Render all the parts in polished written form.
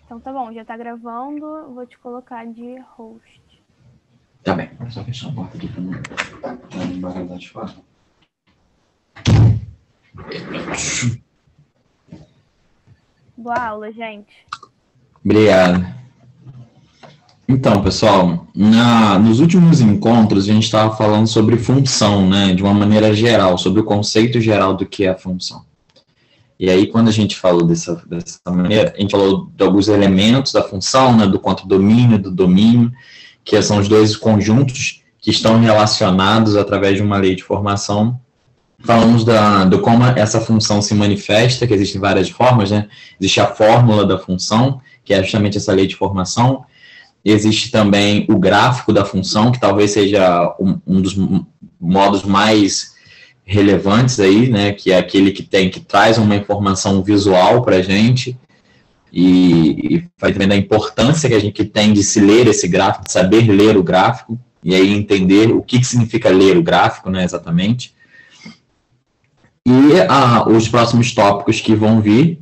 Então tá bom, já tá gravando, vou te colocar de host. Tá bem, vou só fechar a porta aqui pra não barulhar de fora. Boa aula, gente. Obrigado. Então, pessoal, nos últimos encontros a gente estava falando sobre função, né, de uma maneira geral, sobre o conceito geral do que é a função. E aí, quando a gente falou dessa maneira, a gente falou de alguns elementos da função, né, do contra-domínio, do domínio, que são os dois conjuntos que estão relacionados através de uma lei de formação. Falamos do como essa função se manifesta, que existem várias formas, né? Existe a fórmula da função, que é justamente essa lei de formação. Existe também o gráfico da função, que talvez seja um dos modos mais relevantes aí, né? Que é aquele que traz uma informação visual para a gente e faz também da importância que a gente tem de se ler esse gráfico, de saber ler o gráfico e aí entender o que significa ler o gráfico, né? Exatamente. E os próximos tópicos que vão vir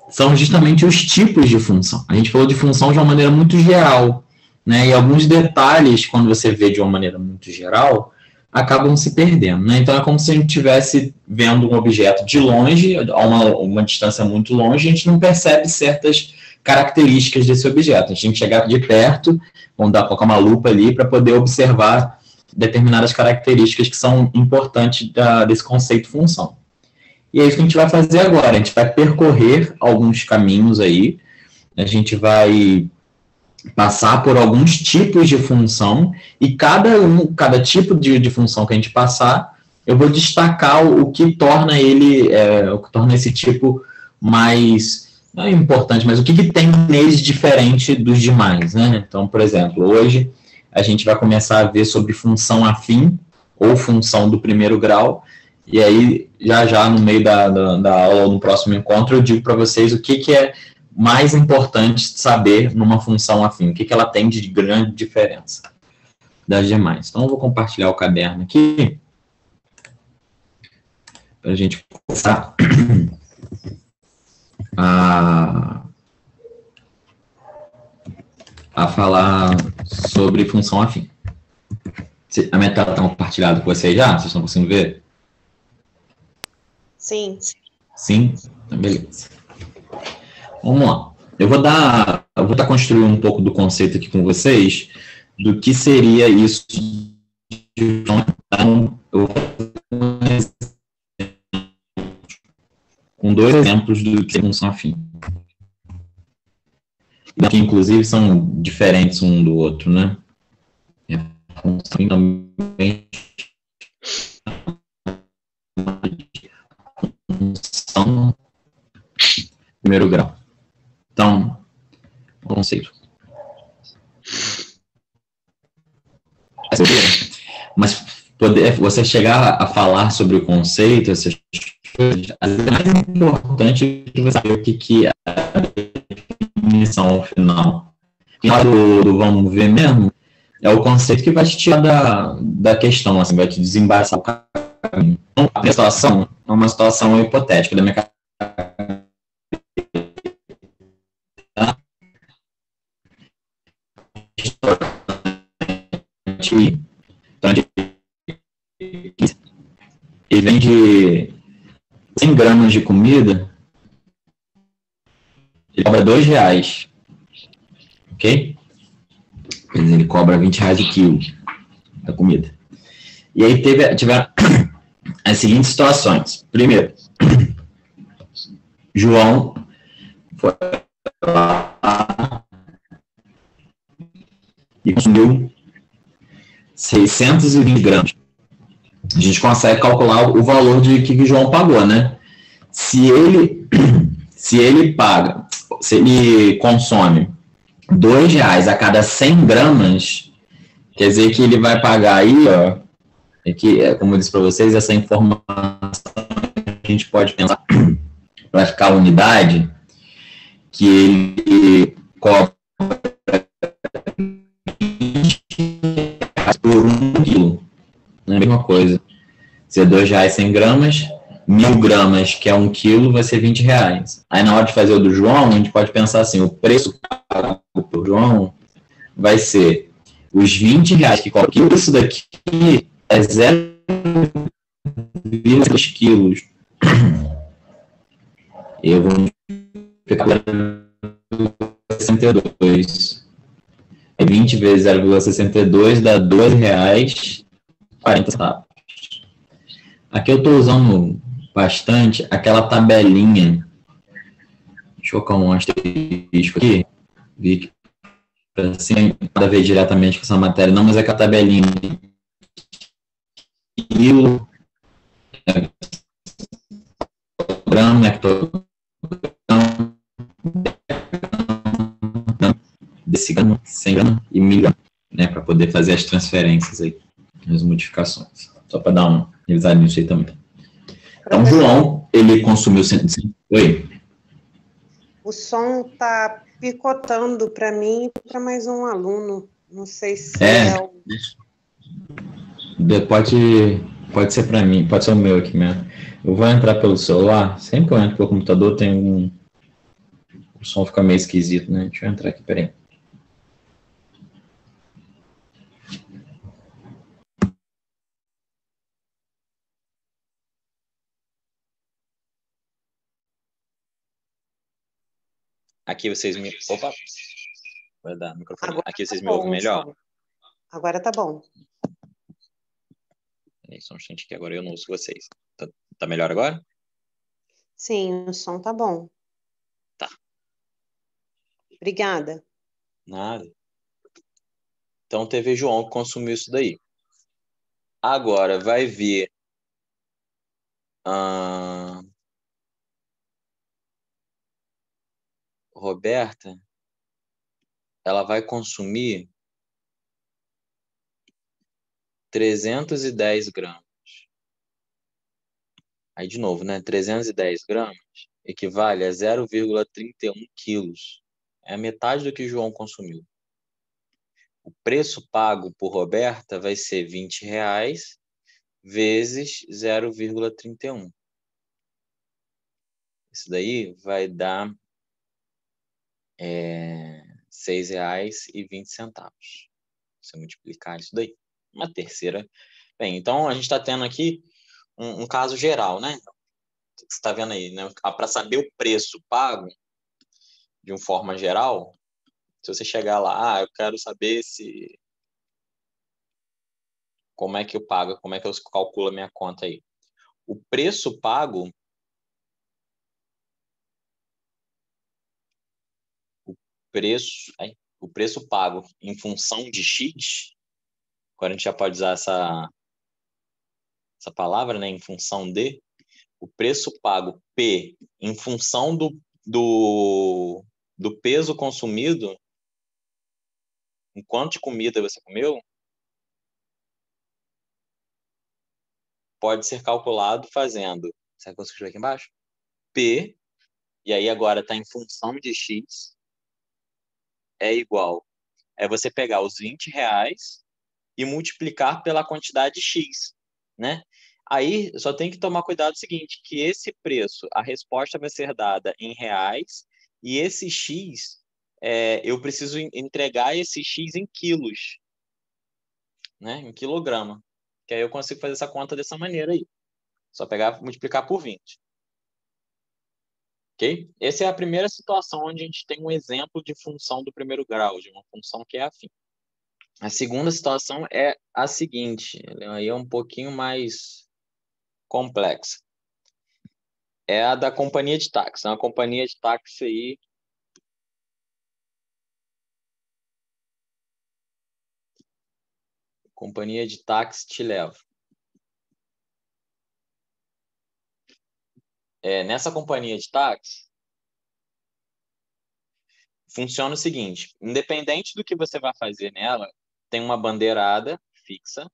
são justamente os tipos de função. A gente falou de função de uma maneira muito geral, né? E alguns detalhes, quando você vê de uma maneira muito geral, acabam se perdendo, né? Então, é como se a gente estivesse vendo um objeto de longe, a uma distância muito longe, a gente não percebe certas características desse objeto. A gente tem que chegar de perto, vamos colocar uma lupa ali para poder observar determinadas características que são importantes desse conceito função. E é isso que a gente vai fazer agora. A gente vai percorrer alguns caminhos aí, a gente vai passar por alguns tipos de função, e cada tipo de função que a gente passar, eu vou destacar o que torna o que torna esse tipo mais, não é importante, mas o que tem neles diferente dos demais, né? Então, por exemplo, hoje a gente vai começar a ver sobre função afim, ou função do primeiro grau, e aí, já no meio da aula, no próximo encontro, eu digo para vocês o que é mais importante saber numa função afim, o que ela tem de grande diferença das demais. Então, eu vou compartilhar o caderno aqui, para a gente começar a falar sobre função afim. A minha tela está compartilhada com vocês já? Vocês estão conseguindo ver? Sim. Sim? Então, beleza. Vamos lá. Eu vou estar construindo um pouco do conceito aqui com vocês, do que seria isso de então, eu vou com dois exemplos do que é função afim. Que, inclusive, são diferentes um do outro, né? A função também função primeiro grau. Então, conceito. Mas você chegar a falar sobre o conceito, essas coisas, é mais importante você saber o que é a definição final. Na hora do vamos ver mesmo, é o conceito que vai te tirar da questão, assim, vai te desembaraçar o caminho. Então, a minha situação é uma situação hipotética da minha carreira. Ele vende 100 gramas de comida, ele cobra R$2, ok? Ele cobra R$20 o quilo da comida. E aí tiveram as seguintes situações. Primeiro, João foi lá e consumiu 620 gramas. A gente consegue calcular o valor de que o João pagou, né? Se ele consome R$2 a cada 100 gramas, quer dizer que ele vai pagar aí, ó, como eu disse para vocês, essa informação a gente pode pensar para ficar a unidade, que ele cobra por 1 quilo. É a mesma coisa. Se é R$2 100 gramas, 1.000 gramas, que é 1 quilo, vai ser R$ 20. Aí na hora de fazer o do João, a gente pode pensar assim, o preço pago por João vai ser os R$ 20 que coloca quilo. Isso daqui é 0,3 quilos. Eu vou multiplicar 62. 20 vezes 0,62 dá R$ 2,40. Aqui eu estou usando bastante aquela tabelinha. Deixa eu colocar um asterisco aqui. Vi que assim, nada a ver diretamente com essa matéria, não, mas é que a tabelinha quilo, grama, hectograma, decigama, 100 grama e 1.000 grama, né, para poder fazer as transferências aí, as modificações. Só para dar uma revisada nisso aí também. Então, o João, ele consumiu... Oi? O som está picotando para mim e para mais um aluno. Não sei se Pode ser para mim, pode ser o meu aqui mesmo. Eu vou entrar pelo celular. Sempre que eu entro pelo computador, tem o som fica meio esquisito, né? Deixa eu entrar aqui, peraí. Aqui vocês me... Opa! Vai dar microfone. Agora aqui vocês tá me ouvem melhor? Som. Agora tá bom. Só um instante que agora eu não ouço vocês. Tá melhor agora? Sim, o som tá bom. Tá. Obrigada. Nada. Então teve João que consumiu isso daí. Agora vai vir Roberta, ela vai consumir 310 gramas. Aí, de novo, né? 310 gramas equivale a 0,31 quilos. É a metade do que o João consumiu. O preço pago por Roberta vai ser R$ 20 vezes 0,31. Isso daí vai dar R$6,20. Você multiplicar isso daí. Uma terceira. Bem, então a gente está tendo aqui um caso geral, né? Você está vendo aí, né? Para saber o preço pago de uma forma geral, se você chegar lá, eu quero saber como é que eu pago, como é que eu calculo a minha conta aí. O preço pago, o preço pago em função de X, agora a gente já pode usar essa palavra, né? Em função de, o preço pago P em função do peso consumido, em quanto de comida você comeu, pode ser calculado fazendo, sabe o que eu escrevi aqui embaixo? P, e aí agora está em função de X, é igual. É você pegar os R$ 20 e multiplicar pela quantidade X, né? Aí só tem que tomar cuidado o seguinte, que esse preço, a resposta vai ser dada em reais, e esse X, eu preciso entregar esse X em quilos, né? Em quilograma. Que aí eu consigo fazer essa conta dessa maneira aí. Só pegar e multiplicar por 20. Ok? Essa é a primeira situação onde a gente tem um exemplo de função do primeiro grau, de uma função que é afim. A segunda situação é a seguinte, aí é um pouquinho mais complexa. É a da companhia de táxi. Uma companhia de táxi aí. Companhia de táxi te leva. Nessa companhia de táxi, funciona o seguinte: independente do que você vai fazer nela, tem uma bandeirada fixa,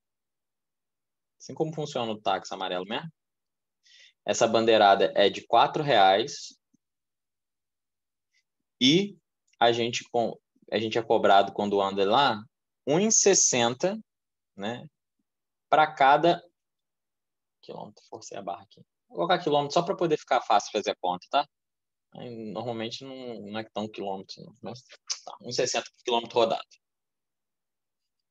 assim como funciona o táxi amarelo mesmo. Essa bandeirada é de R$ 4 e a gente é cobrado quando anda lá R$1,60, né, para cada quilômetro. Forcei a barra aqui. Vou colocar quilômetro só para poder ficar fácil fazer a conta, tá? Normalmente não é tão quilômetro, não, mas tá, 1,60 por quilômetro rodado.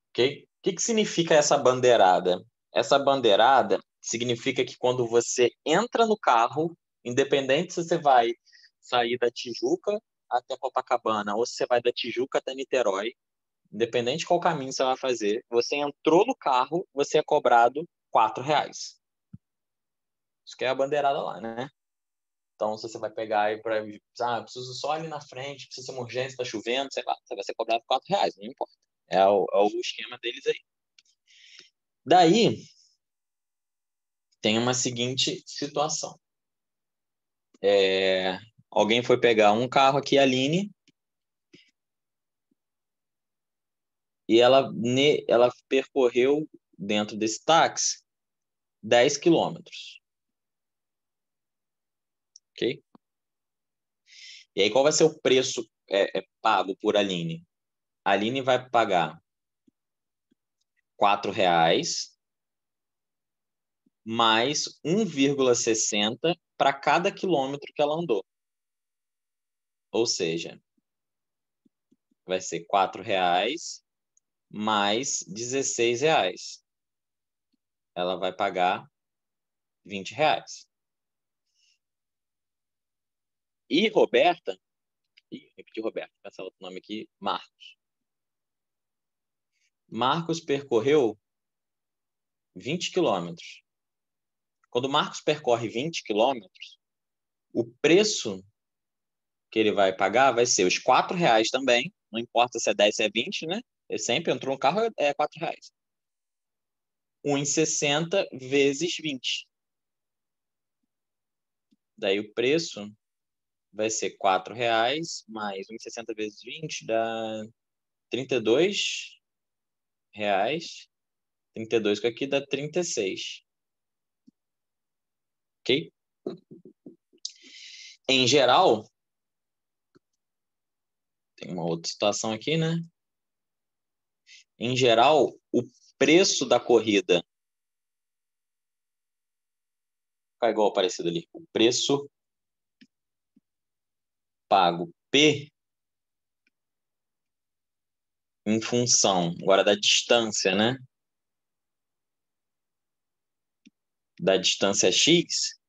Ok? O que significa essa bandeirada? Essa bandeirada significa que quando você entra no carro, independente se você vai sair da Tijuca até Copacabana ou se você vai da Tijuca até Niterói, independente de qual caminho você vai fazer, você entrou no carro, você é cobrado R$4. Isso que é a bandeirada lá, né? Então, se você vai pegar aí para... preciso só ali na frente, precisa ser uma urgência, está chovendo, sei lá, você vai ser cobrado R$4, não importa. É o esquema deles aí. Daí, tem uma seguinte situação. Alguém foi pegar um carro aqui, a Aline, e ela percorreu, dentro desse táxi, 10 quilômetros. Ok? E aí, qual vai ser o preço pago por Aline? A Aline vai pagar R$4 mais 1,60 para cada quilômetro que ela andou. Ou seja, vai ser R$4 mais R$16. Ela vai pagar R$20. E Roberta, repeti Roberta, esse outro nome aqui, Marcos. Marcos percorreu 20 quilômetros. Quando o Marcos percorre 20 quilômetros, o preço que ele vai pagar vai ser os R$4 também, não importa se é 10, se é 20, né? Ele sempre entrou no carro, é R$4. 1,60 vezes 20. Daí o preço vai ser R$4 mais 1,60 vezes 20 dá R$32. 32 com aqui dá 36. Ok? Em geral, tem uma outra situação aqui, né? Em geral, o preço da corrida fica igual aparecido ali. O preço pago P em função agora da distância, né? Da distância X,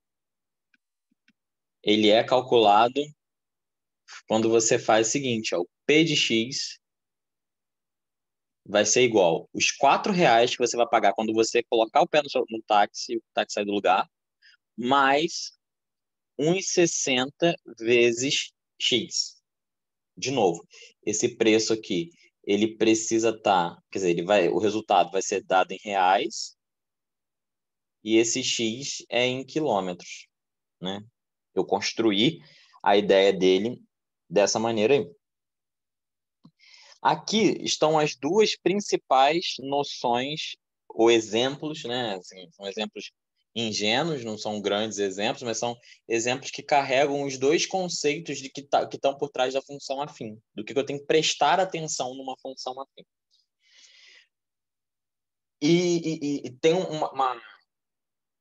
ele é calculado quando você faz o seguinte, ó, o P de X vai ser igual os R$4 que você vai pagar quando você colocar o pé no táxi, o táxi sai do lugar, mais 1,60 vezes X. De novo, esse preço aqui, ele precisa estar, quer dizer, o resultado vai ser dado em reais e esse X é em quilômetros, né? Eu construí a ideia dele dessa maneira aí. Aqui estão as duas principais noções ou exemplos, né? Assim, são exemplos ingênuos, não são grandes exemplos, mas são exemplos que carregam os dois conceitos de que estão por trás da função afim, do que eu tenho que prestar atenção numa função afim. E tem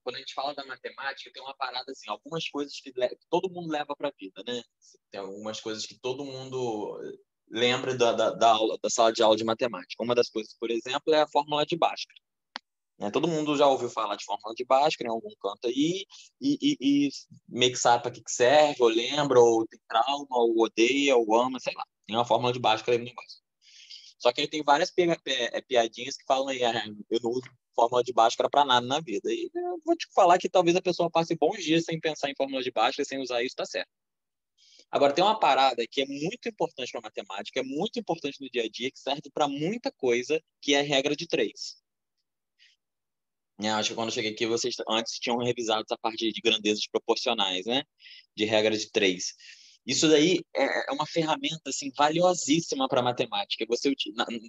quando a gente fala da matemática, tem uma parada assim, algumas coisas que todo mundo leva para a vida, né? Tem algumas coisas que todo mundo lembra da aula, da sala de aula de matemática. Uma das coisas, por exemplo, é a fórmula de Bhaskara. Né? Todo mundo já ouviu falar de fórmula de Bhaskara em algum canto aí e meio que sabe para que serve, ou lembra, ou tem trauma, ou odeia, ou ama, sei lá. Tem uma fórmula de Bhaskara aí no negócio. Só que ele tem várias piadinhas que falam aí, eu não uso fórmula de Bhaskara para nada na vida. E eu vou te falar que talvez a pessoa passe bons dias sem pensar em fórmula de Bhaskara, sem usar isso, tá certo. Agora, tem uma parada que é muito importante para matemática, é muito importante no dia a dia, que serve para muita coisa, que é a regra de 3. Acho que quando eu cheguei aqui, vocês antes tinham revisado essa parte de grandezas proporcionais, né? De regra de 3. Isso daí é uma ferramenta assim, valiosíssima para matemática.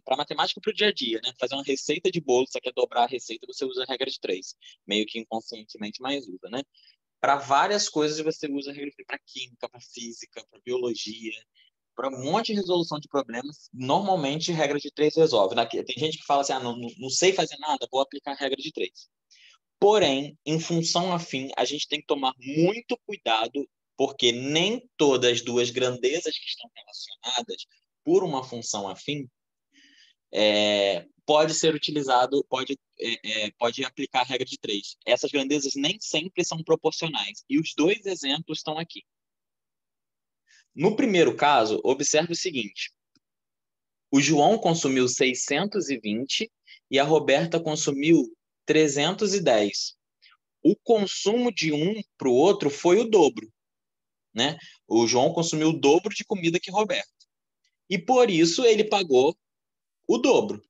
Para matemática para o dia a dia, né? Fazer uma receita de bolo, você quer dobrar a receita, você usa a regra de 3. Meio que inconscientemente, mas usa, né? Para várias coisas você usa a regra de 3. Para química, para física, para biologia, para um monte de resolução de problemas, normalmente regra de 3 resolve. Tem gente que fala assim, não sei fazer nada, vou aplicar a regra de 3. Porém, em função afim, a gente tem que tomar muito cuidado, porque nem todas as duas grandezas que estão relacionadas por uma função afim pode ser utilizado, pode aplicar a regra de 3. Essas grandezas nem sempre são proporcionais. E os dois exemplos estão aqui. No primeiro caso, observe o seguinte. O João consumiu 620 e a Roberta consumiu 310. O consumo de um para o outro foi o dobro, né? O João consumiu o dobro de comida que Roberta. E por isso ele pagou o dobro.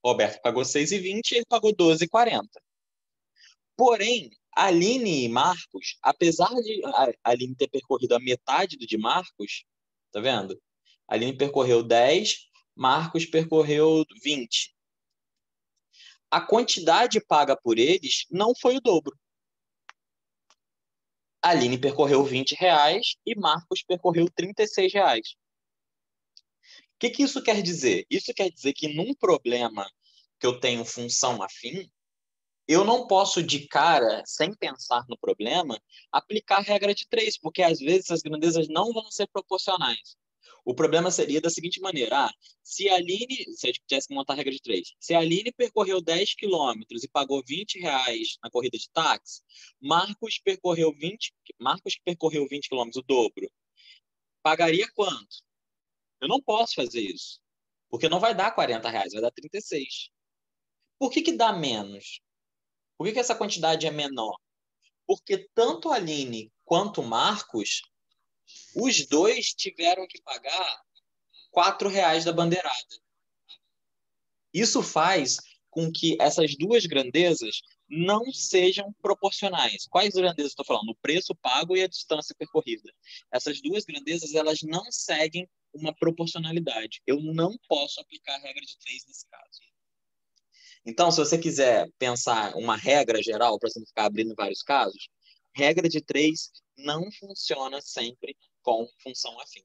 Roberto pagou 6,20 e ele pagou 12,40. Porém, Aline e Marcos, apesar de a Aline ter percorrido a metade do de Marcos, tá vendo? A Aline percorreu 10, Marcos percorreu 20. A quantidade paga por eles não foi o dobro. A Aline percorreu R$ 20 e Marcos percorreu R$ 36. O que isso quer dizer? Isso quer dizer que num problema que eu tenho função afim, eu não posso, de cara, sem pensar no problema, aplicar a regra de 3, porque às vezes as grandezas não vão ser proporcionais. O problema seria da seguinte maneira: se a Aline, se a gente tivesse que montar a regra de 3, se a Aline percorreu 10 quilômetros e pagou R$ 20 na corrida de táxi, Marcos que percorreu 20 quilômetros, o dobro, pagaria quanto? Eu não posso fazer isso, porque não vai dar R$ 40, vai dar 36. Por que dá menos? Por que essa quantidade é menor? Porque tanto a Aline quanto o Marcos, os dois tiveram que pagar R$ 4 da bandeirada. Isso faz com que essas duas grandezas não sejam proporcionais. Quais grandezas estou falando? O preço pago e a distância percorrida. Essas duas grandezas, elas não seguem uma proporcionalidade. Eu não posso aplicar a regra de 3 nesse caso. Então, se você quiser pensar uma regra geral, para você não ficar abrindo vários casos, regra de 3 não funciona sempre com função afim.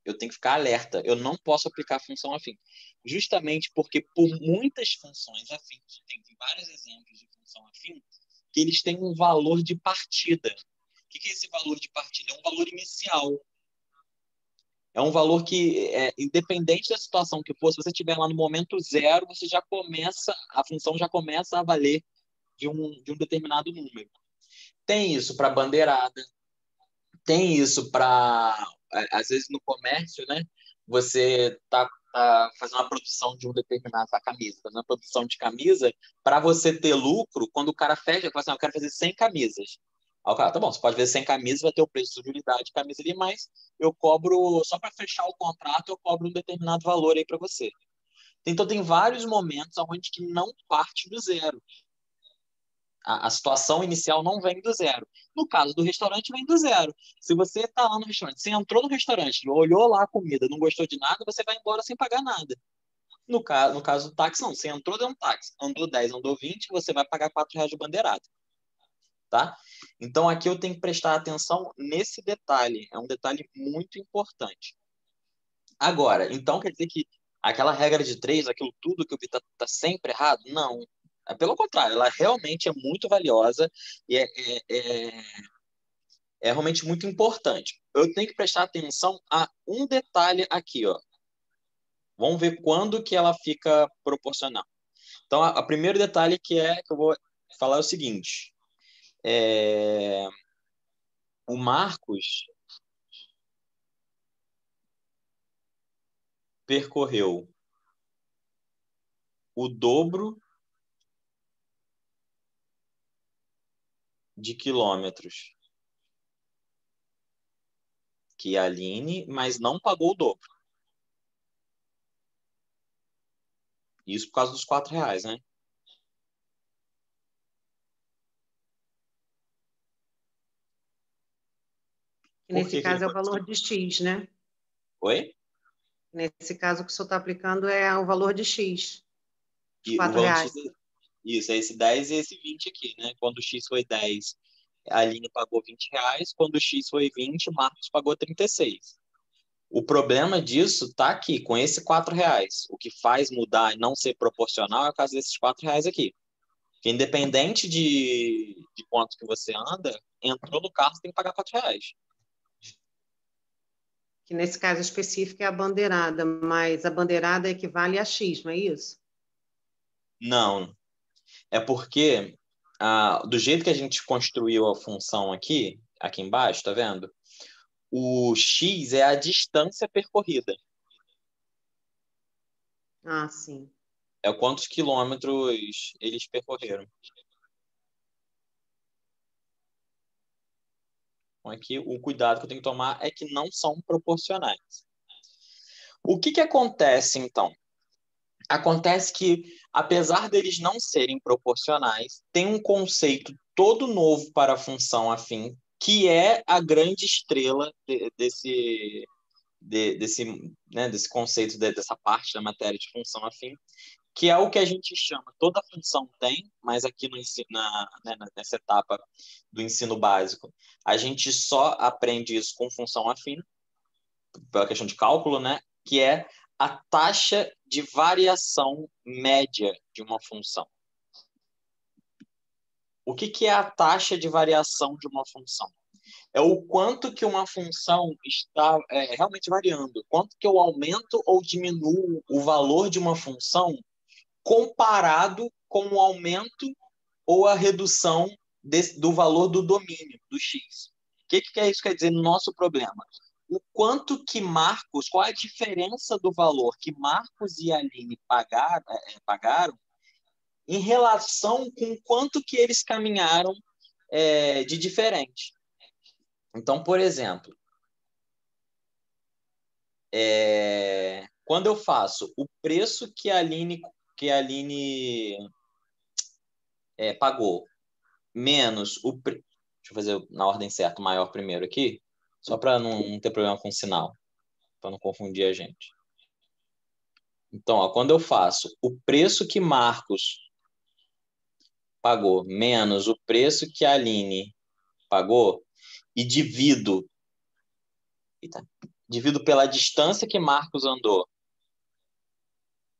Eu tenho que ficar alerta. Eu não posso aplicar função afim. Justamente porque por muitas funções afins, tem vários exemplos de função afim, que eles têm um valor de partida. O que é esse valor de partida? É um valor inicial. É um valor que, independente da situação que for, se você estiver lá no momento zero, você já começa, a função já começa a valer de um determinado número. Tem isso para bandeirada, tem isso para, às vezes no comércio, né? Você tá fazendo uma produção de um determinado camisa, fazendo uma produção de camisa, para você ter lucro, quando o cara fecha, fala assim, eu quero fazer 100 camisas. Aí o cara, tá bom, você pode ver 100 camisas, vai ter o preço de unidade de camisa ali, mas eu cobro, só para fechar o contrato, eu cobro um determinado valor aí para você. Então, tem vários momentos onde que não parte do zero. A situação inicial não vem do zero. No caso do restaurante, vem do zero. Se você está lá no restaurante, você entrou no restaurante, olhou lá a comida, não gostou de nada, você vai embora sem pagar nada. No caso do táxi, não. Você entrou dentro do táxi, andou 10, andou 20, você vai pagar R$ 4 de bandeirada. Tá? Então, aqui eu tenho que prestar atenção nesse detalhe. É um detalhe muito importante. Agora, então quer dizer que aquela regra de 3, aquilo tudo que eu vi tá sempre errado? Não. Pelo contrário, ela realmente é muito valiosa e é realmente muito importante. Eu tenho que prestar atenção a um detalhe aqui, ó. Vamos ver quando que ela fica proporcional. Então, o primeiro detalhe que eu vou falar é o seguinte. O Marcos percorreu o dobro de quilômetros que a Aline, mas não pagou o dobro. Isso por causa dos R$ 4, né? Nesse caso é o valor de X, né? Oi? Nesse caso, o que o senhor está aplicando é o valor de X, os E o R$ valor de X, 4. isso, é esse 10 e esse 20 aqui, né? Quando o X foi 10, a Aline pagou R$ 20. Quando o X foi 20, o Marcos pagou 36. O problema disso está aqui, com esse R$ 4. O que faz mudar e não ser proporcional é o caso desses R$ 4 aqui. Que independente de quanto que você anda, entrou no carro, você tem que pagar R$ 4. Que nesse caso específico é a bandeirada, mas a bandeirada equivale a X, não é isso? Não. É porque, do jeito que a gente construiu a função aqui embaixo, tá vendo? O X é a distância percorrida. Ah, sim. É quantos quilômetros eles percorreram. Então, aqui, o cuidado que eu tenho que tomar é que não são proporcionais. O que acontece, então? Acontece que, apesar deles não serem proporcionais, tem um conceito todo novo para a função afim, que é a grande estrela desse conceito, dessa parte da matéria de função afim, que é o que a gente chama, toda função tem, mas aqui no ensino, nessa etapa do ensino básico, a gente só aprende isso com função afim, pela questão de cálculo, né? Que é a taxa de variação média de uma função. O que é a taxa de variação de uma função? É o quanto que uma função está realmente variando, quanto que eu aumento ou diminuo o valor de uma função comparado com o aumento ou a redução do valor do domínio, do x. O que isso quer dizer no nosso problema? O quanto que Marcos, qual a diferença do valor que Marcos e Aline pagaram em relação com quanto que eles caminharam de diferente. Então, por exemplo, quando eu faço o preço que a Aline pagou menos deixa eu fazer na ordem certa, o maior primeiro aqui, só para não ter problema com o sinal, para não confundir a gente. Então, quando eu faço o preço que Marcos pagou menos o preço que a Aline pagou e divido pela distância que Marcos andou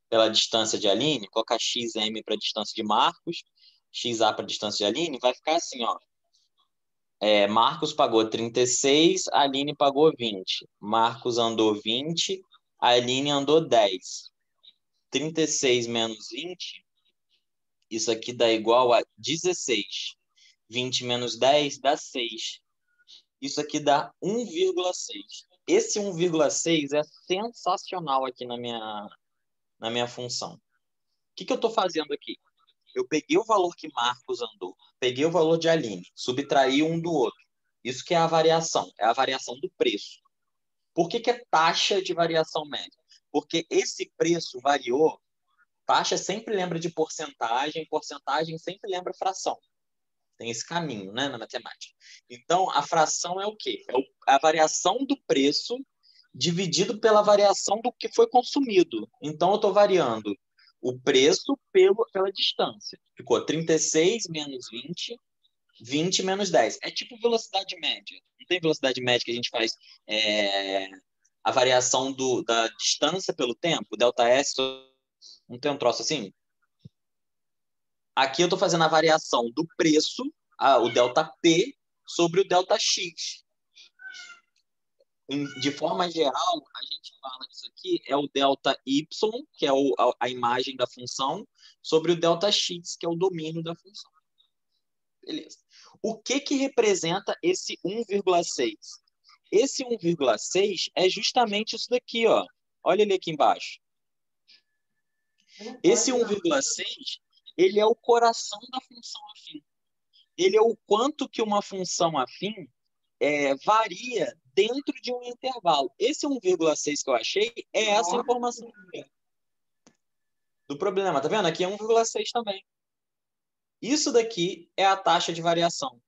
pela distância de Aline, colocar XM para a distância de Marcos, XA para a distância de Aline, vai ficar assim, ó. Marcos pagou 36, a Aline pagou 20. Marcos andou 20, a Aline andou 10. 36 menos 20, isso aqui dá igual a 16. 20 menos 10 dá 6. Isso aqui dá 1,6. Esse 1,6 é sensacional aqui na minha função. O que eu estou fazendo aqui? Eu peguei o valor que Marcos andou, peguei o valor de Aline, subtraí um do outro. Isso que é a variação do preço. Por que é taxa de variação média? Porque esse preço variou, taxa sempre lembra de porcentagem, porcentagem sempre lembra fração. Tem esse caminho, né, na matemática. Então, a fração é o quê? É a variação do preço dividido pela variação do que foi consumido. Então, eu estou variando o preço pela distância. Ficou 36 menos 20, 20 menos 10. É tipo velocidade média. Não tem velocidade média que a gente faz a variação da distância pelo tempo, delta S, não tem um troço assim? Aqui eu estou fazendo a variação do preço, o delta P, sobre o delta X. De forma geral, a gente fala que isso aqui é o delta Y, que é a imagem da função, sobre o delta X, que é o domínio da função. Beleza. O que representa esse 1,6? Esse 1,6 é justamente isso daqui, ó. Olha ele aqui embaixo. Esse 1,6, ele é o coração da função afim. Ele é o quanto que uma função afim varia dentro de um intervalo. Esse 1,6 que eu achei é essa informação do problema. Tá vendo? Aqui é 1,6 também. Isso daqui é a taxa de variação.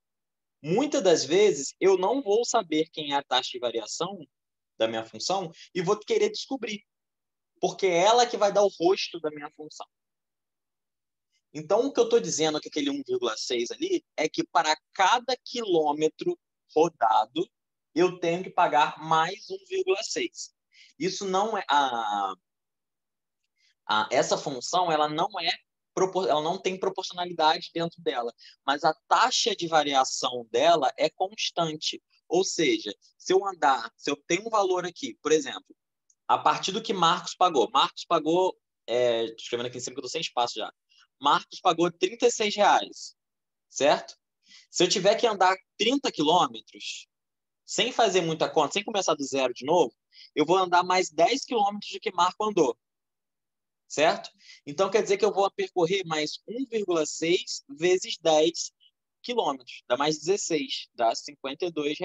Muitas das vezes, eu não vou saber quem é a taxa de variação da minha função e vou querer descobrir, porque é ela que vai dar o rosto da minha função. Então, o que eu estou dizendo com aquele 1,6 ali é que para cada quilômetro rodado, eu tenho que pagar mais 1,6. Isso não é essa função, ela não é ela não tem proporcionalidade dentro dela, mas a taxa de variação dela é constante. Ou seja, se eu tenho um valor aqui, por exemplo, a partir do que Marcos pagou, escrevendo aqui em cima que eu estou sem espaço já, Marcos pagou R$ 36, certo? Se eu tiver que andar 30 quilômetros, sem fazer muita conta, sem começar do zero de novo, eu vou andar mais 10 quilômetros do que Marco andou, certo? Então, quer dizer que eu vou percorrer mais 1,6 vezes 10 quilômetros, dá mais 16, dá R$ 52.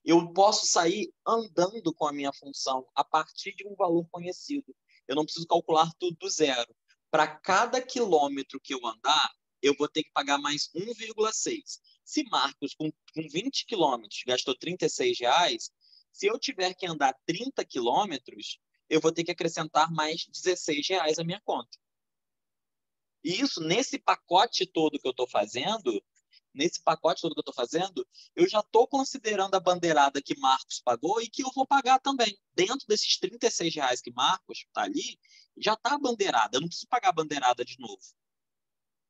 Eu posso sair andando com a minha função a partir de um valor conhecido. Eu não preciso calcular tudo do zero. Para cada quilômetro que eu andar, eu vou ter que pagar mais 1,6. Se Marcos, com 20 quilômetros, gastou R$ 36, se eu tiver que andar 30 quilômetros, eu vou ter que acrescentar mais R$ 16 à minha conta. E isso, nesse pacote todo que eu estou fazendo, eu já estou considerando a bandeirada que Marcos pagou e que eu vou pagar também. Dentro desses R$ 36 que Marcos está ali, já está a bandeirada. Eu não preciso pagar a bandeirada de novo.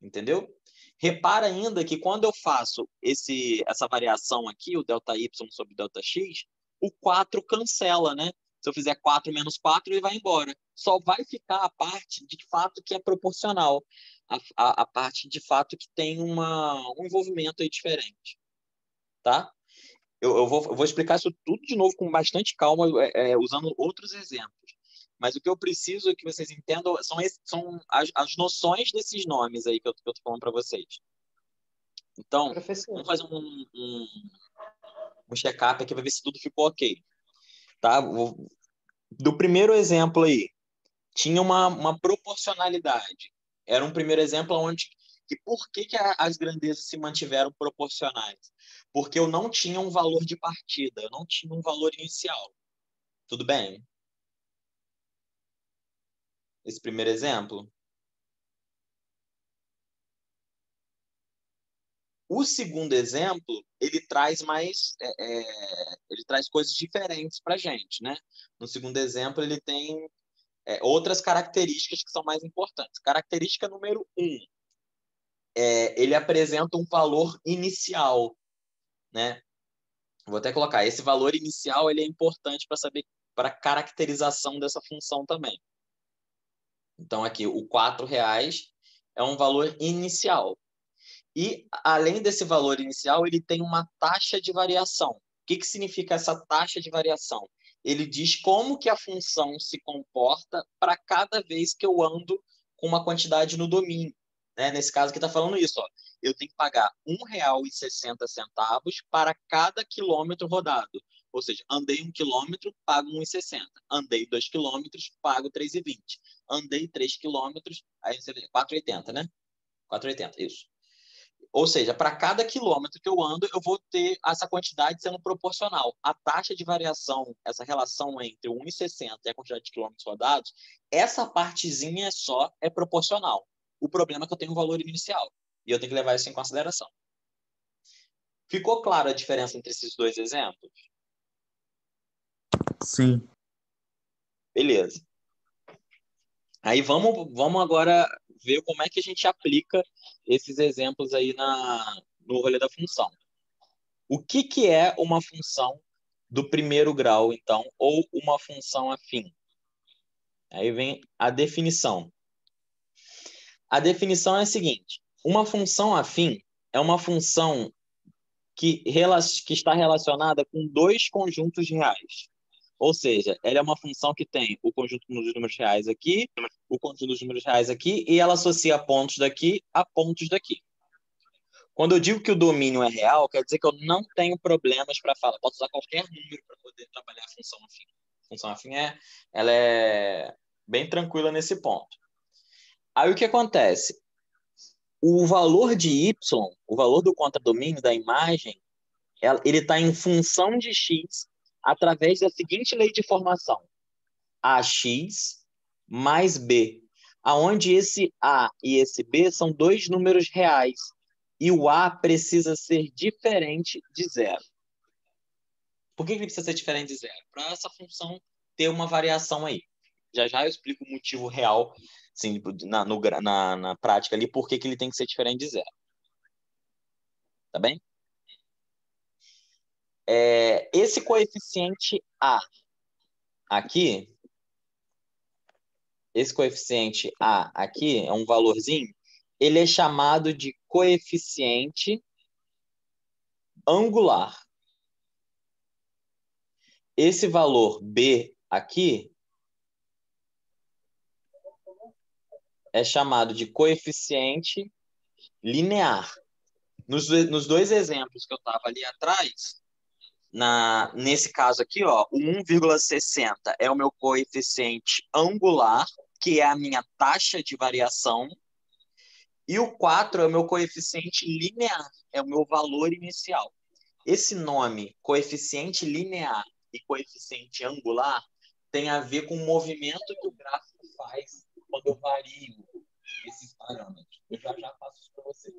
Entendeu? Repara ainda que quando eu faço essa variação aqui, o ΔY sobre ΔX, o 4 cancela, né? Se eu fizer 4 menos 4, ele vai embora. Só vai ficar a parte de fato que é proporcional. A parte de fato que tem um envolvimento aí diferente. Tá? Eu vou explicar isso tudo de novo com bastante calma, usando outros exemplos. Mas o que eu preciso que vocês entendam são as noções desses nomes aí que eu estou falando para vocês. Então, vamos fazer um check-up aqui para ver se tudo ficou ok. Tá? Do primeiro exemplo aí, tinha uma proporcionalidade. Era um primeiro exemplo onde por que as grandezas se mantiveram proporcionais? Porque eu não tinha um valor de partida, eu não tinha um valor inicial. Tudo bem? Esse primeiro exemplo. O segundo exemplo, ele traz ele traz coisas diferentes para a gente, né? No segundo exemplo, ele tem outras características que são mais importantes. Característica número 1, ele apresenta um valor inicial, né? Vou até colocar, esse valor inicial ele é importante para saber, para a caracterização dessa função também. Então, aqui, o R$ 4 é um valor inicial. E, além desse valor inicial, ele tem uma taxa de variação. O que significa essa taxa de variação? Ele diz como que a função se comporta para cada vez que eu ando com uma quantidade no domínio. Né? Nesse caso aqui está falando isso. Ó. Eu tenho que pagar R$ 1,60 para cada quilômetro rodado. Ou seja, andei 1 quilômetro, pago R$ 1,60. Andei 2 quilômetros, pago R$ 3,20. Andei 3 quilômetros, aí você vê, R$ 4,80, né? R$ 4,80, isso. Ou seja, para cada quilômetro que eu ando, eu vou ter essa quantidade sendo proporcional. A taxa de variação, essa relação entre o 1,60 e a quantidade de quilômetros rodados, essa partezinha só é proporcional. O problema é que eu tenho um valor inicial. E eu tenho que levar isso em consideração. Ficou clara a diferença entre esses dois exemplos? Sim. Beleza. Aí vamos agora ver como é que a gente aplica esses exemplos aí no rolê da função. O que é uma função do primeiro grau, então, ou uma função afim? Aí vem a definição. A definição é a seguinte: uma função afim é uma função que está relacionada com dois conjuntos reais. Ou seja, ela é uma função que tem o conjunto dos números reais aqui, o conjunto dos números reais aqui, e ela associa pontos daqui a pontos daqui. Quando eu digo que o domínio é real, quer dizer que eu não tenho problemas para falar. Posso usar qualquer número para poder trabalhar a função afim. A função afim ela é bem tranquila nesse ponto. Aí o que acontece? O valor de y, o valor do contradomínio da imagem, ele está em função de x através da seguinte lei de formação: ax mais b, aonde esse a e esse b são dois números reais e o a precisa ser diferente de zero. Por que ele precisa ser diferente de zero? Para essa função ter uma variação aí. Já já eu explico o motivo real, assim, na prática ali, por que ele tem que ser diferente de zero. Tá bem? Esse coeficiente A aqui, é um valorzinho, ele é chamado de coeficiente angular. Esse valor B aqui é chamado de coeficiente linear. Nos dois exemplos que eu estava ali atrás, nesse caso aqui, ó, o 1,60 é o meu coeficiente angular, que é a minha taxa de variação, e o 4 é o meu coeficiente linear, é o meu valor inicial. Esse nome, coeficiente linear e coeficiente angular, tem a ver com o movimento que o gráfico faz quando eu vario esses parâmetros. Eu já já passo isso para você.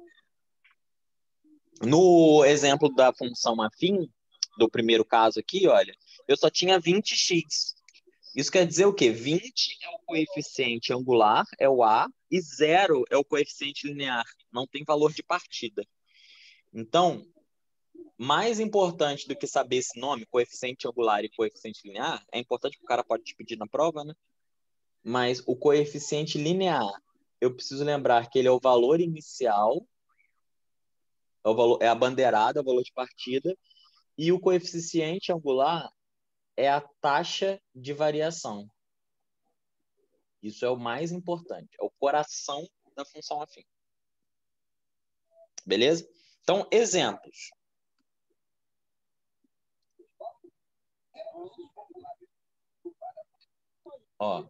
No exemplo da função afim, do primeiro caso aqui, olha, eu só tinha 20x. Isso quer dizer o quê? 20 é o coeficiente angular, é o A, e 0 é o coeficiente linear. Não tem valor de partida. Então, mais importante do que saber esse nome, coeficiente angular e coeficiente linear, é importante que o cara pode te pedir na prova, né? Mas o coeficiente linear, eu preciso lembrar que ele é o valor inicial, é a bandeirada, é o valor de partida, e o coeficiente angular é a taxa de variação. Isso é o mais importante, é o coração da função afim. Beleza? Então, exemplos. Ó.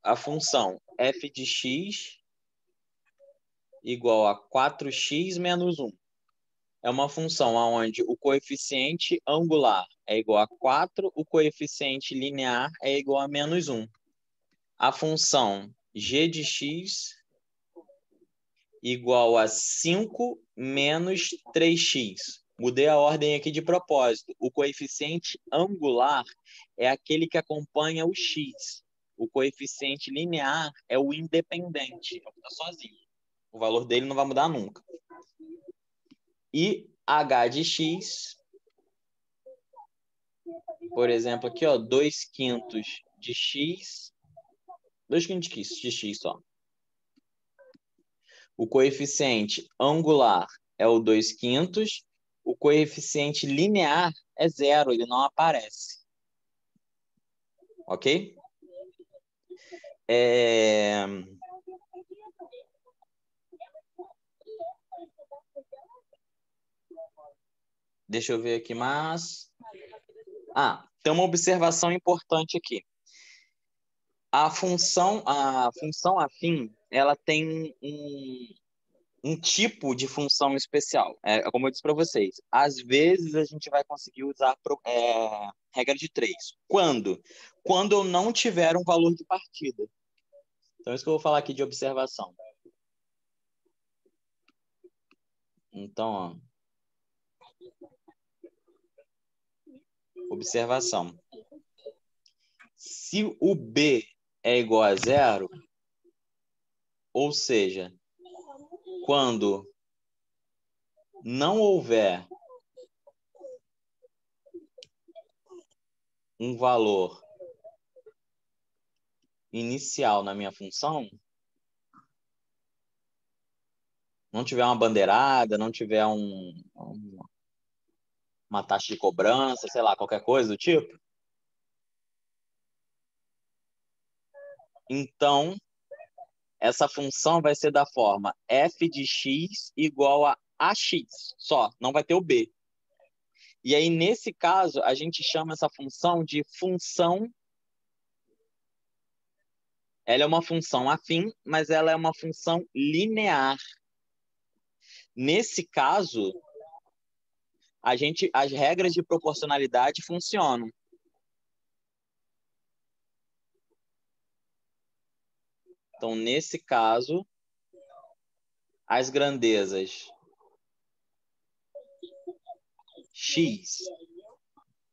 A função f de x igual a 4x menos 1. É uma função onde o coeficiente angular é igual a 4, o coeficiente linear é igual a menos 1. A função g de x igual a 5 menos 3x. Mudei a ordem aqui de propósito. O coeficiente angular é aquele que acompanha o x. O coeficiente linear é o independente, é o que está sozinho. O valor dele não vai mudar nunca. E h de x, por exemplo, aqui, ó, 2/5 de x, 2/5 de x só. O coeficiente angular é o 2/5, o coeficiente linear é 0, ele não aparece. Ok? Deixa eu ver aqui mais. Tem uma observação importante aqui. A função afim, ela tem um tipo de função especial. Como eu disse para vocês, às vezes a gente vai conseguir usar regra de 3. Quando? Quando eu não tiver um valor de partida. Então, isso que eu vou falar aqui de observação. Então, ó, observação. Se o B é igual a 0, ou seja, quando não houver um valor inicial na minha função, não tiver uma bandeirada, não tiver uma taxa de cobrança, sei lá, qualquer coisa do tipo, então essa função vai ser da forma f de x igual a ax, só, não vai ter o b. E aí, nesse caso, a gente chama essa função de função. Ela é uma função afim, mas ela é uma função linear. Nesse caso, as regras de proporcionalidade funcionam. Então, nesse caso, as grandezas x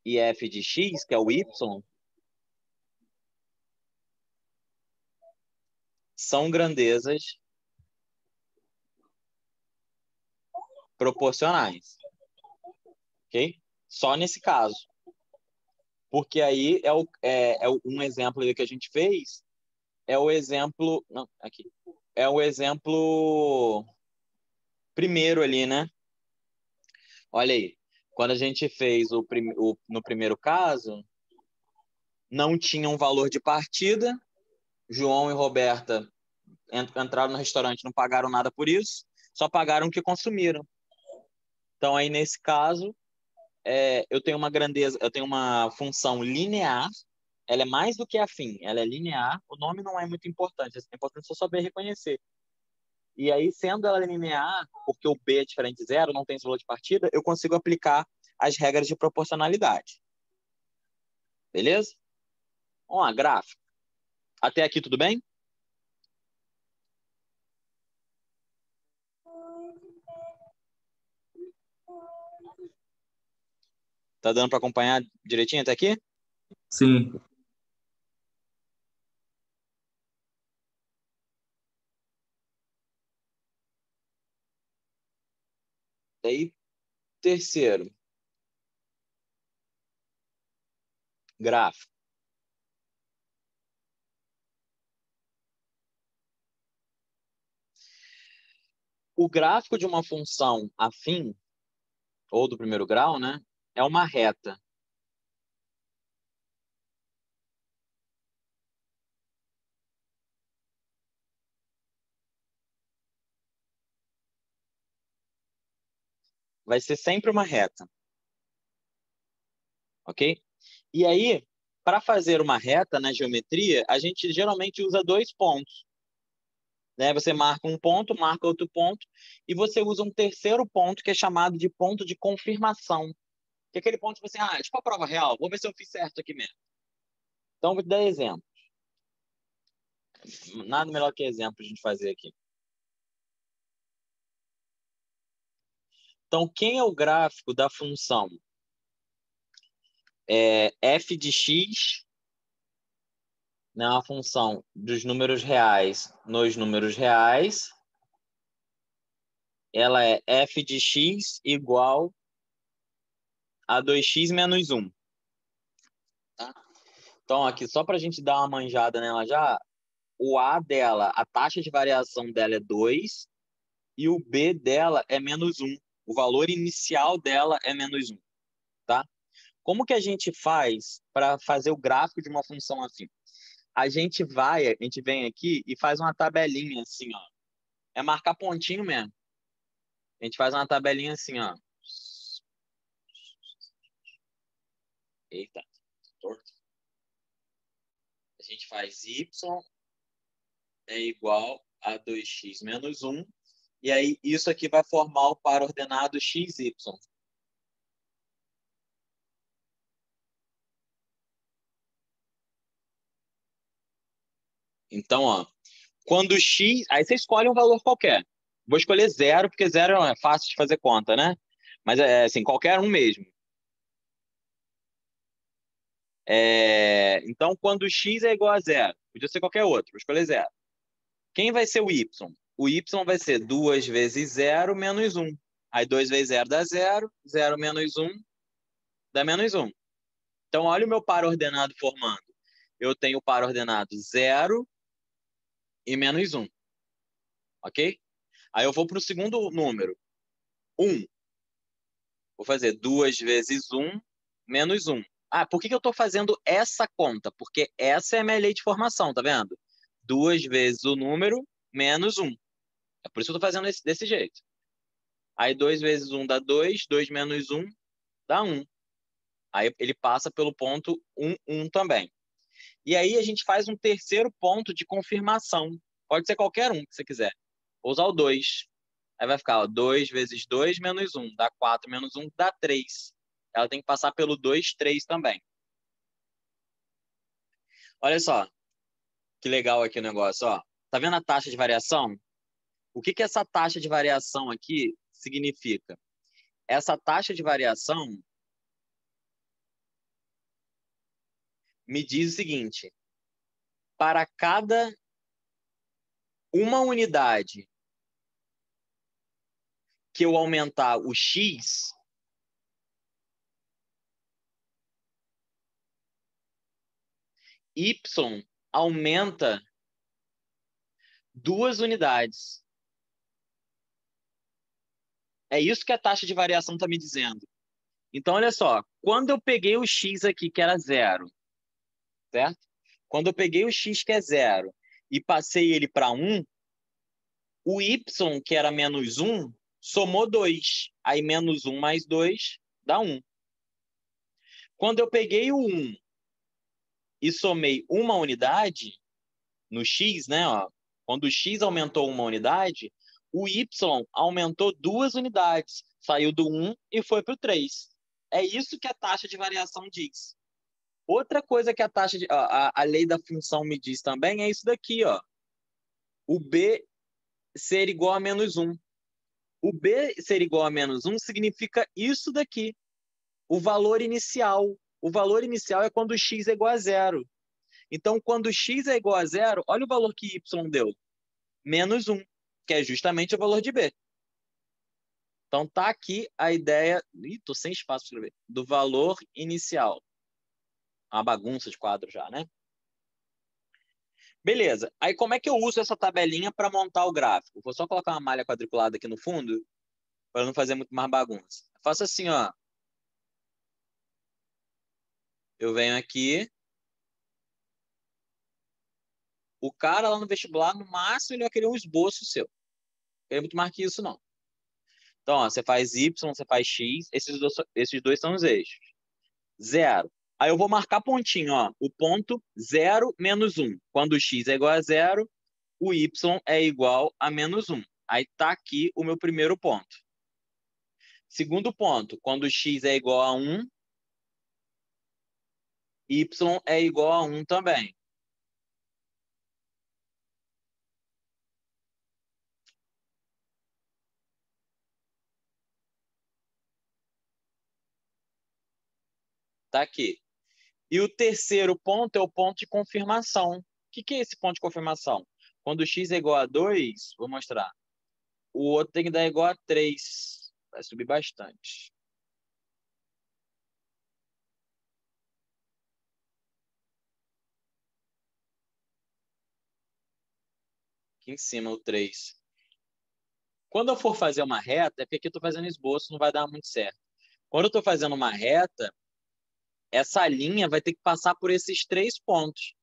e f de x, que é o y, são grandezas proporcionais. Ok? Só nesse caso. Porque aí um exemplo que a gente fez, é o exemplo... Não, aqui. É o exemplo primeiro ali, né? Olha aí. Quando a gente fez no primeiro caso, não tinha um valor de partida. João e Roberta entraram no restaurante, não pagaram nada por isso, só pagaram o que consumiram. Então, aí, nesse caso, eu tenho uma função linear, ela é mais do que afim, ela é linear, o nome não é muito importante, é importante só saber reconhecer. E aí, sendo ela linear, porque o B é diferente de zero, não tem esse valor de partida, eu consigo aplicar as regras de proporcionalidade. Beleza? Vamos lá, gráfico. Até aqui tudo bem? Tá dando para acompanhar direitinho até aqui? Sim. Aí, terceiro. Gráfico. O gráfico de uma função afim, ou do primeiro grau, né, é uma reta. Vai ser sempre uma reta. Ok? E aí, para fazer uma reta na geometria, a gente geralmente usa dois pontos. Né? Você marca um ponto, marca outro ponto, e você usa um terceiro ponto, que é chamado de ponto de confirmação. Que é aquele ponto que você, é tipo a prova real, vou ver se eu fiz certo aqui mesmo. Então, vou te dar exemplo. Nada melhor que exemplo a gente fazer aqui. Então, quem é o gráfico da função f de x, né, uma função dos números reais nos números reais, ela é f de x igual a 2x menos 1. Tá? Então, aqui, só para a gente dar uma manjada nela já, o A dela, a taxa de variação dela é 2 e o B dela é menos 1. O valor inicial dela é menos 1. Tá? Como que a gente faz para fazer o gráfico de uma função assim? A gente vem aqui e faz uma tabelinha assim, ó. É marcar pontinho mesmo. A gente faz uma tabelinha assim, ó. Eita, torto. A gente faz y é igual a 2x menos 1. E aí, isso aqui vai formar o par ordenado xy. Então, ó, quando x... Aí você escolhe um valor qualquer. Vou escolher 0, porque 0 é fácil de fazer conta, né? Mas, assim, qualquer um mesmo. Então, quando x é igual a 0, podia ser qualquer outro, vou escolher 0. Quem vai ser o y? O y vai ser 2 vezes 0 menos 1. Aí 2 vezes 0 dá 0, 0 menos 1 dá menos 1. Então, olha o meu par ordenado formando. Eu tenho o par ordenado 0 e menos 1. Ok? Aí eu vou para o segundo número, 1. Vou fazer 2 vezes 1 menos 1. Ah, por que eu estou fazendo essa conta? Porque essa é a minha lei de formação, tá vendo? 2 vezes o número menos 1. É por isso que eu estou fazendo desse jeito. Aí 2 vezes 1 dá 2, 2 menos 1 dá 1. Aí ele passa pelo ponto 1, 1 também. E aí a gente faz um terceiro ponto de confirmação. Pode ser qualquer um que você quiser. Vou usar o 2. Aí vai ficar, ó, 2 vezes 2 menos 1. Dá 4 menos 1 dá 3. Ela tem que passar pelo 2, 3 também. Olha só, que legal aqui o negócio. Ó. Tá vendo a taxa de variação? O que essa taxa de variação aqui significa? essa taxa de variação me diz o seguinte: para cada uma unidade que eu aumentar o x, y aumenta 2 unidades. É isso que a taxa de variação está me dizendo. Então, olha só, quando eu peguei o x aqui, que era 0, certo? Quando eu peguei o x, que é 0, e passei ele para 1, o y, que era menos 1, somou 2. Aí, menos 1 mais 2 dá 1. Quando eu peguei o 1 e somei uma unidade no x, né? Ó, quando o x aumentou uma unidade, o y aumentou 2 unidades. Saiu do 1 e foi para o 3. É isso que a taxa de variação diz. Outra coisa que a taxa de, a lei da função me diz também é isso daqui, ó. O b ser igual a menos 1. O b ser igual a menos 1 significa isso daqui, o valor inicial. O valor inicial é quando x é igual a 0. Então, quando x é igual a 0, olha o valor que y deu. Menos 1, que é justamente o valor de b. Então, tá aqui a ideia... Ih, tô sem espaço para escrever. Do valor inicial. Uma bagunça de quadro já, né? Beleza. Aí, como é que eu uso essa tabelinha para montar o gráfico? Vou só colocar uma malha quadriculada aqui no fundo, para não fazer muito mais bagunça. Eu faço assim, ó. Eu venho aqui. O cara lá no vestibular, no máximo, ele vai querer um esboço seu. Não querer muito mais que isso, não. Então, ó, você faz y, você faz x. Esses dois são os eixos. 0. Aí eu vou marcar pontinho, ó. O ponto 0 menos 1. Quando o x é igual a 0, o y é igual a menos 1. Aí tá aqui o meu primeiro ponto. Segundo ponto, quando o x é igual a 1, y é igual a 1 também. Tá aqui. E o terceiro ponto é o ponto de confirmação. O que é esse ponto de confirmação? Quando x é igual a 2, vou mostrar. O outro tem que dar igual a 3. Vai subir bastante. Aqui em cima, o 3. Quando eu for fazer uma reta, é porque aqui eu estou fazendo esboço, não vai dar muito certo. Quando eu estou fazendo uma reta, essa linha vai ter que passar por esses 3 pontos.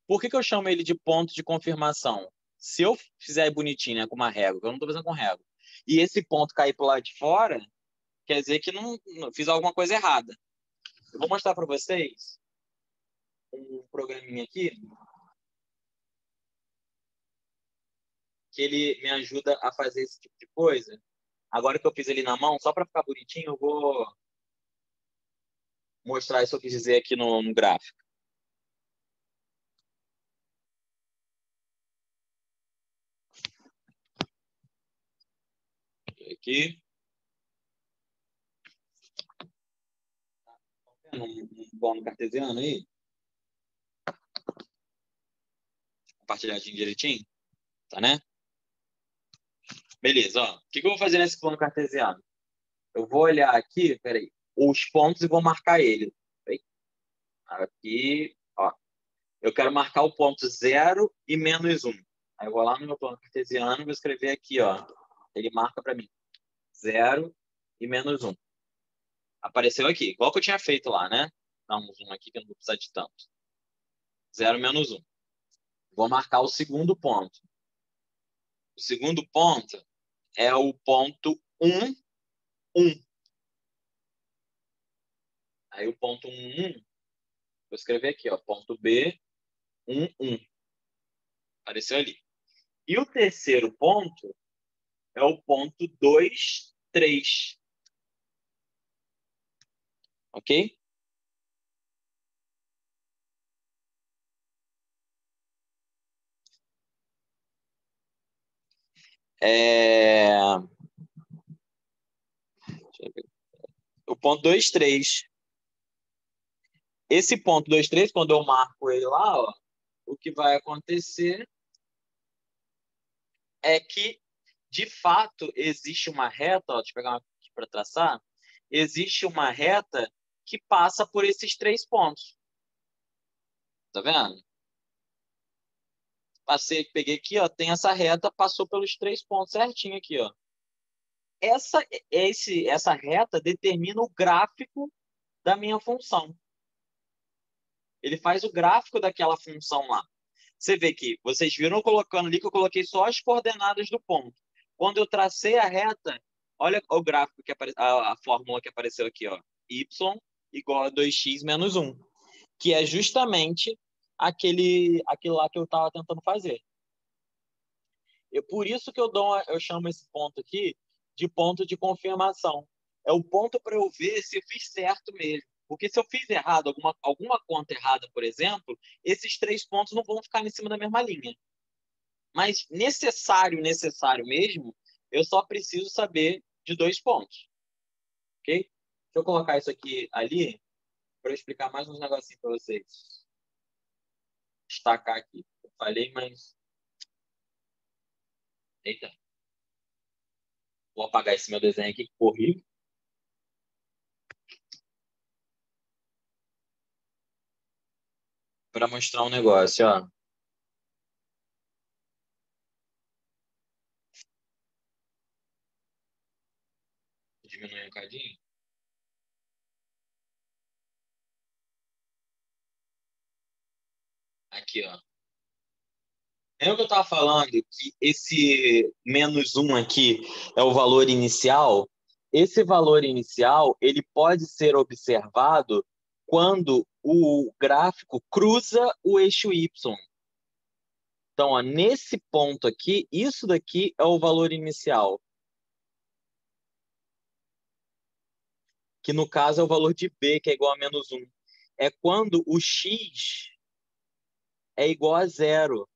Por que eu chamo ele de ponto de confirmação? Se eu fizer bonitinho, né, com uma régua, que eu não estou fazendo com régua, e esse ponto cair para o lado de fora, quer dizer que não fiz alguma coisa errada. Eu vou mostrar para vocês um programinha aqui que ele me ajuda a fazer esse tipo de coisa. Agora que eu fiz ele na mão, só para ficar bonitinho, eu vou mostrar isso que eu quis dizer aqui no gráfico. Aqui. Tá vendo um plano cartesiano aí? Compartilhadinho direitinho? Tá, né? Beleza, ó. O que eu vou fazer nesse plano cartesiano? Eu vou olhar aqui, peraí, os pontos e vou marcar ele. Peraí. Aqui, ó. Eu quero marcar o ponto 0 e menos 1. Aí eu vou lá no meu plano cartesiano e vou escrever aqui, ó. Ele marca para mim. 0 e menos 1. Apareceu aqui, igual que eu tinha feito lá, né? Dá um zoom aqui que eu não vou precisar de tanto. 0 menos 1. Vou marcar o segundo ponto. O segundo ponto é o ponto 1, 1. Aí o ponto 1, 1, vou escrever aqui, ó, ponto B, 1, 1. Apareceu ali. E o terceiro ponto é o ponto 2, 3. Ok? Deixa eu ponto 2, 3. Esse ponto 2, 3, quando eu marco ele lá, ó, o que vai acontecer é que, de fato, existe uma reta, ó, deixa eu pegar uma aqui para traçar, existe uma reta que passa por esses 3 pontos. Tá vendo? Peguei aqui, ó, tem essa reta, passou pelos 3 pontos certinho aqui, ó. Essa reta determina o gráfico da minha função. Ele faz o gráfico daquela função lá. Você vê que vocês viram colocando ali que eu coloquei só as coordenadas do ponto. Quando eu tracei a reta, olha o gráfico que a fórmula que apareceu aqui, ó. Y igual a 2x menos 1, que é justamente aquilo lá que eu estava tentando fazer. Por isso que eu chamo esse ponto aqui de ponto de confirmação. É o ponto para eu ver se eu fiz certo mesmo. Porque se eu fiz errado, alguma conta errada, por exemplo, esses 3 pontos não vão ficar em cima da mesma linha. Mas necessário mesmo, eu só preciso saber de 2 pontos. Ok? Deixa eu colocar isso aqui ali para eu explicar mais uns negocinhos para vocês. Destacar aqui. Eu falei, mas... Eita. Vou apagar esse meu desenho aqui, que ficou horrível. Para mostrar um negócio, ó. Diminuir um bocadinho. Aqui, ó. Lembra que eu estava falando que esse menos 1 aqui é o valor inicial? Esse valor inicial, ele pode ser observado quando o gráfico cruza o eixo Y. Então, ó, nesse ponto aqui, isso daqui é o valor inicial. Que no caso é o valor de B, que é igual a menos 1. É quando o X é igual a 0.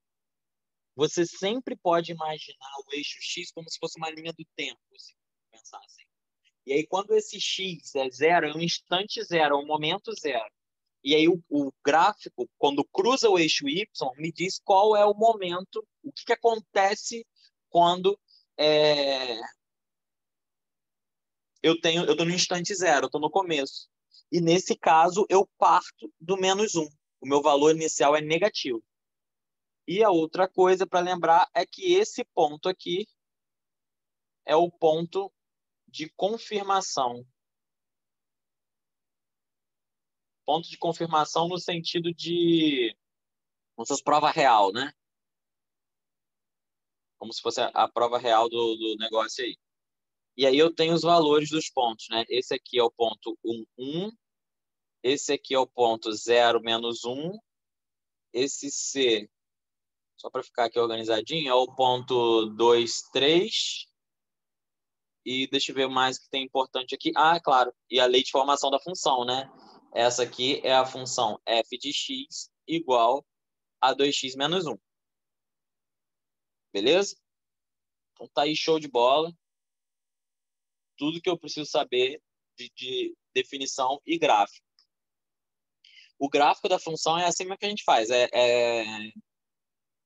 Você sempre pode imaginar o eixo X como se fosse uma linha do tempo, se pensar assim. E aí, quando esse X é 0, é um instante 0, é um momento 0. E aí, o gráfico, quando cruza o eixo Y, me diz qual é o momento, o que acontece quando eu estou no instante 0, eu estou no começo. E nesse caso, eu parto do menos 1. O meu valor inicial é negativo. E a outra coisa para lembrar é que esse ponto aqui é o ponto de confirmação. Ponto de confirmação no sentido de como se fosse prova real, né? Como se fosse a prova real do negócio aí. E aí eu tenho os valores dos pontos, né? Esse aqui é o ponto 1, 1. Esse aqui é o ponto 0, menos 1. Esse C, só para ficar aqui organizadinho, é o ponto 2, 3. E deixa eu ver mais que tem importante aqui. Ah, claro. E a lei de formação da função, né? Essa aqui é a função f de x igual a 2x menos 1. Beleza? Então tá aí, show de bola. Tudo que eu preciso saber de definição e gráfico. O gráfico da função é assim que a gente faz.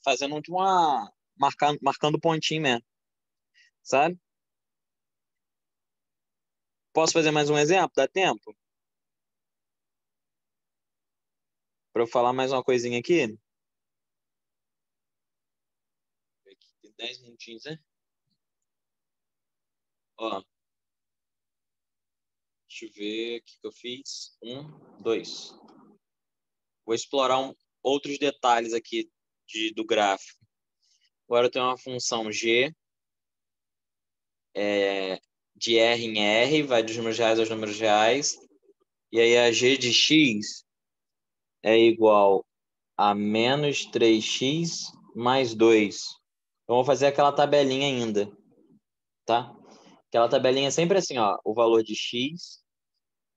Fazendo marcando pontinho mesmo. Sabe? Posso fazer mais um exemplo? Dá tempo? Para eu falar mais uma coisinha aqui? Tem 10 minutinhos, né? Ó, deixa eu ver o que eu fiz. 1, 2. Vou explorar outros detalhes aqui do gráfico. Agora eu tenho uma função g de R em R, vai dos números reais aos números reais. E aí a g de x é igual a menos 3x mais 2. Então, vou fazer aquela tabelinha ainda, tá? Aquela tabelinha é sempre assim, ó, o valor de x,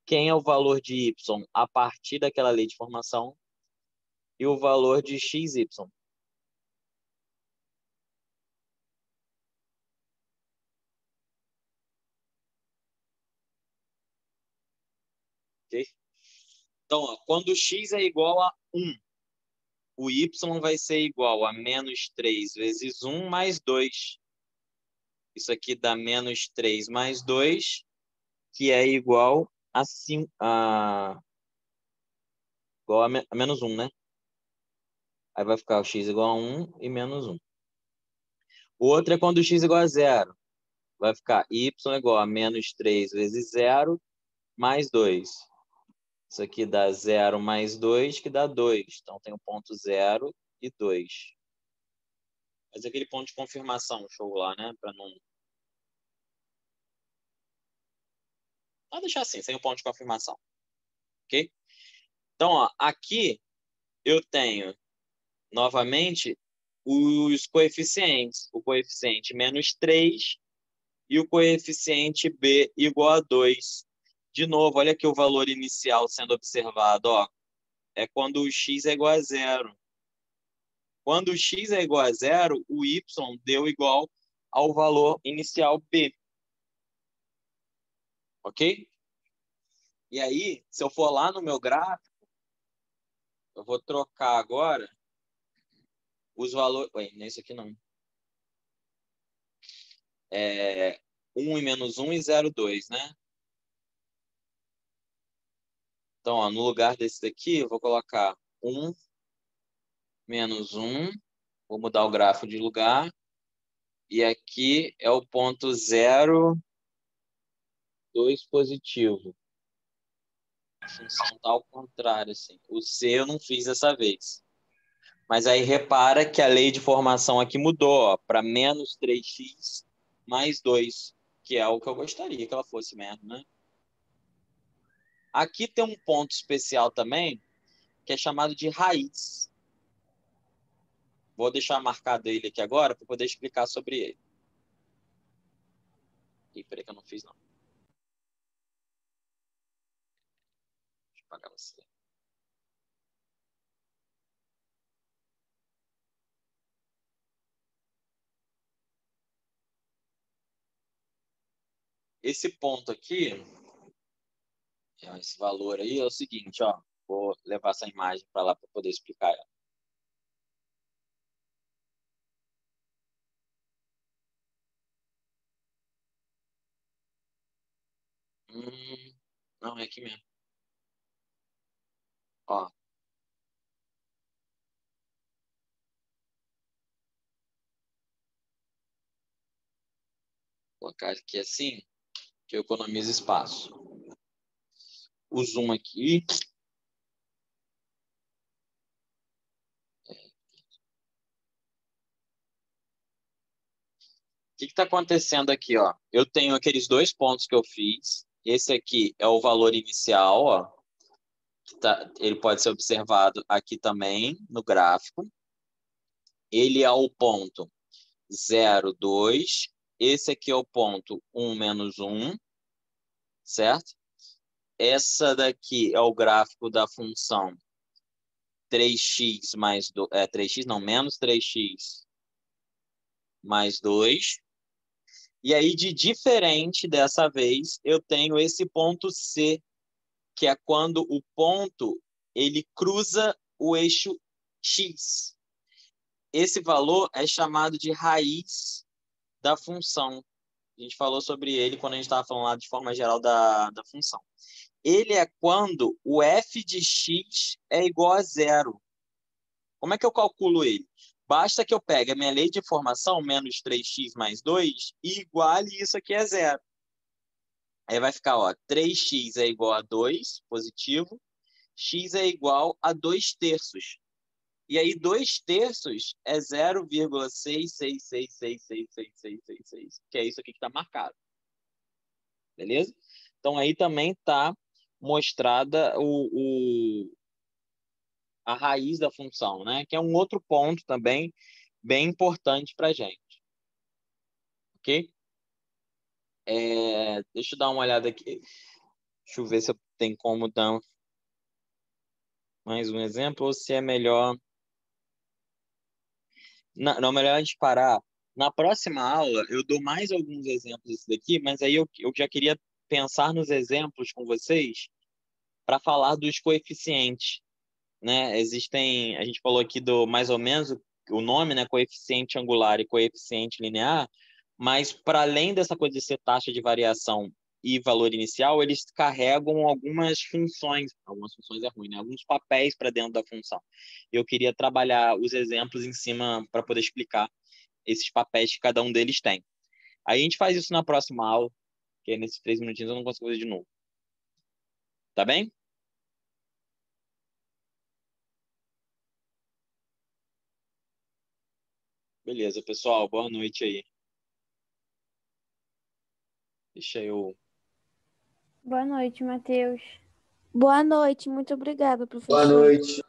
quem é o valor de y a partir daquela lei de formação e o valor de xy. Ok? Então, ó, quando x é igual a 1, o y vai ser igual a menos 3 vezes 1 mais 2. Isso aqui dá menos 3 mais 2, que é igual a, 5, igual a menos 1, né? Aí vai ficar o x igual a 1 e menos 1. O outro é quando o x é igual a 0. Vai ficar y igual a menos 3 vezes 0 mais 2. Isso aqui dá 0 mais 2, que dá 2. Então, tem o ponto 0 e 2. Mas aquele ponto de confirmação, show lá, né? Para não... Vou deixar assim, sem o ponto de confirmação. Ok? Então, ó, aqui eu tenho, novamente, os coeficientes. O coeficiente menos 3 e o coeficiente b igual a 2. De novo, olha aqui o valor inicial sendo observado. Ó, é quando o x é igual a 0. Quando o x é igual a 0, o y deu igual ao valor inicial b. Ok? E aí, se eu for lá no meu gráfico, eu vou trocar agora os valores... Ué, não é isso aqui não. 1 e menos 1 e 0, 2, né? Então, ó, no lugar desse daqui, eu vou colocar 1 menos 1. Vou mudar o gráfico de lugar. E aqui é o ponto 0, 2 positivo. A função está ao contrário, assim. O C eu não fiz dessa vez. Mas aí repara que a lei de formação aqui mudou para menos 3x mais 2, que é o que eu gostaria que ela fosse mesmo, né? Aqui tem um ponto especial também, que é chamado de raiz. Vou deixar marcado ele aqui agora para poder explicar sobre ele. Ih, peraí que eu não fiz, não. Deixa eu apagar você. Esse ponto aqui, esse valor aí é o seguinte, ó. Vou levar essa imagem para lá para poder explicar ela. Não, é aqui mesmo. Ó, vou colocar aqui assim, que eu economizo espaço. O zoom aqui. O que está acontecendo aqui, ó? Eu tenho aqueles dois pontos que eu fiz. Esse aqui é o valor inicial, ó. Ele pode ser observado aqui também no gráfico. Ele é o ponto 0, 2. Esse aqui é o ponto 1 menos 1, certo? Essa daqui é o gráfico da função 3x mais 2, 3x não, menos 3x mais 2. E aí, de diferente dessa vez, eu tenho esse ponto C, que é quando o ponto ele cruza o eixo X. Esse valor é chamado de raiz da função. A gente falou sobre ele quando a gente estava falando lá de forma geral da função. Ele é quando o f de x é igual a 0. Como é que eu calculo ele? Basta que eu pegue a minha lei de formação, menos 3x mais 2, e iguale isso aqui a 0. Aí vai ficar, ó, 3x é igual a 2, positivo, x é igual a 2 terços. E aí 2 terços é 0,666666666, que é isso aqui que está marcado. Beleza? Então aí também está mostrada a raiz da função, né? Que é um outro ponto também bem importante para a gente. Ok? Deixa eu dar uma olhada aqui. Deixa eu ver se eu tenho como dar mais um exemplo ou se é melhor... Não, melhor a gente parar. Na próxima aula, eu dou mais alguns exemplos desse daqui, mas aí eu já queria pensar nos exemplos com vocês para falar dos coeficientes, né? Existem, a gente falou aqui do mais ou menos o nome, né? Coeficiente angular e coeficiente linear, mas para além dessa coisa de ser taxa de variação e valor inicial, eles carregam algumas funções é ruim, né? Alguns papéis para dentro da função. Eu queria trabalhar os exemplos em cima para poder explicar esses papéis que cada um deles tem. Aí a gente faz isso na próxima aula, que nesses 3 minutinhos eu não consigo fazer de novo. Tá bem? Beleza, pessoal. Boa noite aí. Deixa eu... Boa noite, Matheus. Boa noite, muito obrigada, Boa professor. noite.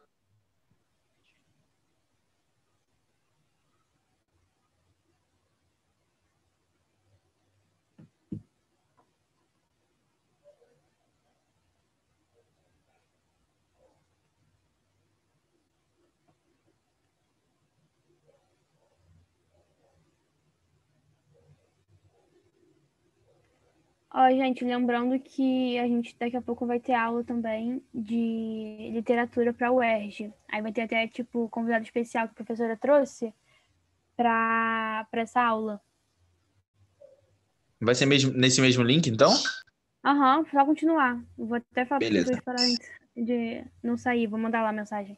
Ó, gente, lembrando que a gente daqui a pouco vai ter aula também de literatura para o UERJ. Aí vai ter até, tipo, convidado especial que a professora trouxe para essa aula. Vai ser mesmo, nesse mesmo link, então? Aham, só continuar. Eu vou até falar para Beleza. vocês pararem de não sair. Vou mandar lá a mensagem.